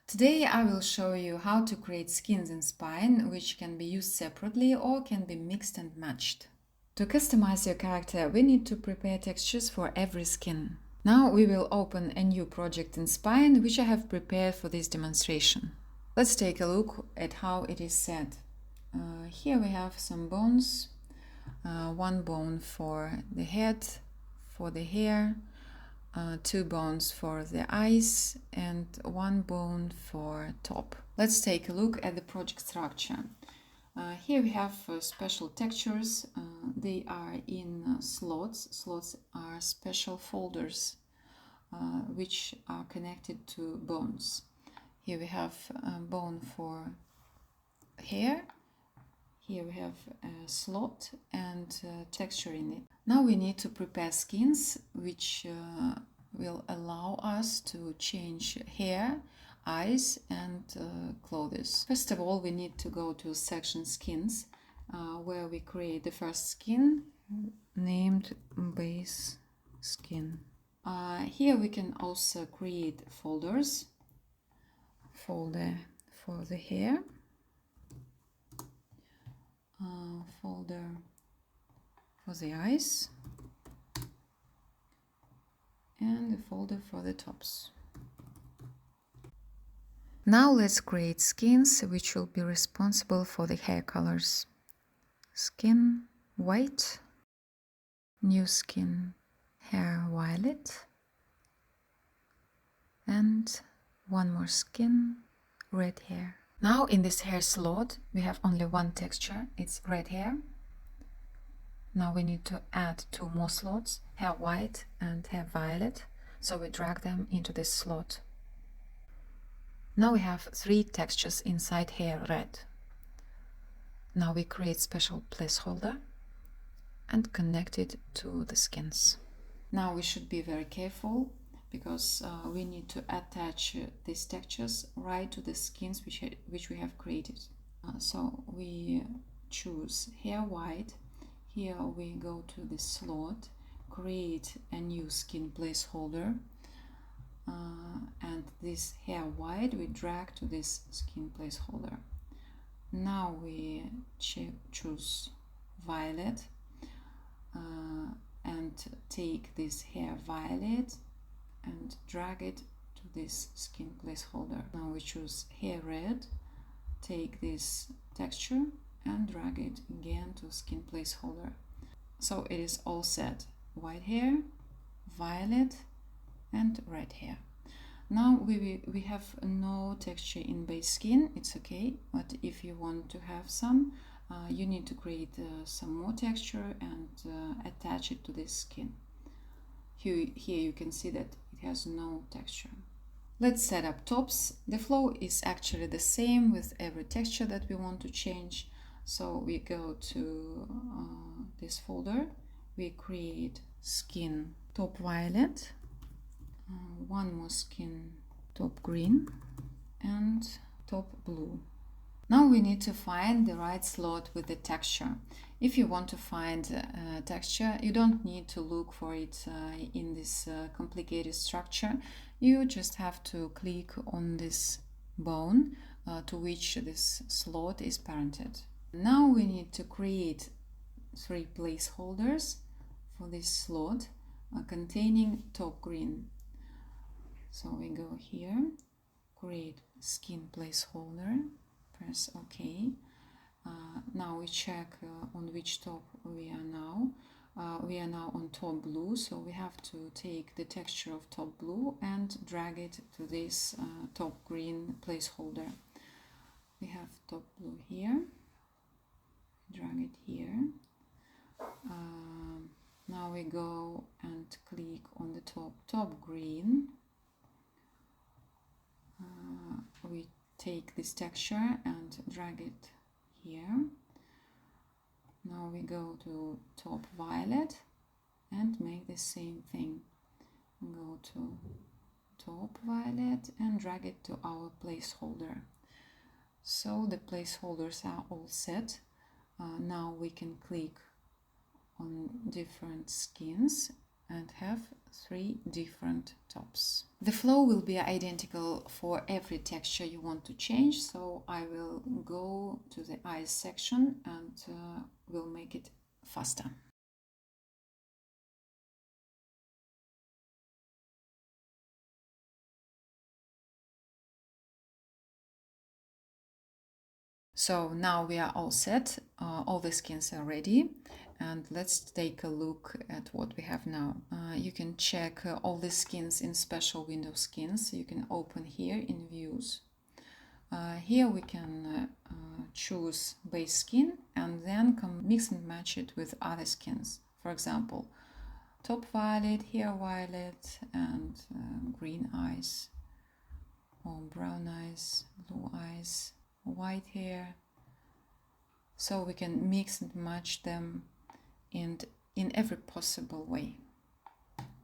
Today I will show you how to create skins in Spine, which can be used separately or can be mixed and matched. To customize your character, we need to prepare textures for every skin. Now we will open a new project in Spine, which I have prepared for this demonstration. Let's take a look at how it is set. Here we have some bones, one bone for the head, for the hair, two bones for the eyes and one bone for top. Let's take a look at the project structure. Here we have special textures. They are in slots. Slots are special folders which are connected to bones. Here we have a bone for hair. Here we have a slot and texture in it. Now we need to prepare skins which will allow us to change hair, eyes and clothes. First of all, we need to go to section skins where we create the first skin named base skin. Here we can also create folders. Folder for the hair, folder for the eyes and a folder for the tops. Now let's create skins which will be responsible for the hair colors. Skin white, new skin hair violet, and one more skin red hair. Now in this hair slot we have only one texture, it's red hair. Now we need to add two more slots, hair white and hair violet, so we drag them into this slot. Now we have three textures inside hair red. Now we create special placeholder and connect it to the skins. Now we should be very careful because we need to attach these textures right to the skins which we have created. So we choose hair white. Here we go to the slot, create a new skin placeholder, and this hair white we drag to this skin placeholder. Now we choose violet and take this hair violet and drag it to this skin placeholder. Now we choose hair red, take this texture and drag it again to skin placeholder. So it is all set: white hair, violet and red hair. Now we have no texture in base skin, it's okay, but if you want to have some, you need to create some more texture and attach it to this skin. Here you can see that it has no texture. Let's set up tops. The flow is actually the same with every texture that we want to change. So we go to this folder, we create skin top violet, one more skin top green and top blue. Now we need to find the right slot with the texture. If you want to find a texture, you don't need to look for it in this complicated structure. You just have to click on this bone to which this slot is parented. Now we need to create three placeholders for this slot containing top green. So we go here, create skin placeholder, press OK. Now we check on which top we are now. We are now on top blue, so we have to take the texture of top blue and drag it to this top green placeholder. We have top blue here, drag it here. Now we go and click on the top green. We take this texture and drag it here. Now we go to top violet and make the same thing. Go to top violet and drag it to our placeholder. So the placeholders are all set. Now we can click on different skins and have 3 different tops. The flow will be identical for every texture you want to change, so I will go to the eyes section and will make it faster. So now we are all set, all the skins are ready, and let's take a look at what we have now. You can check all the skins in special window skins. You can open here in views. Here we can choose base skin and then mix and match it with other skins. For example, top violet, hair violet, and green eyes, or brown eyes, blue eyes, white hair. So we can mix and match them in every possible way.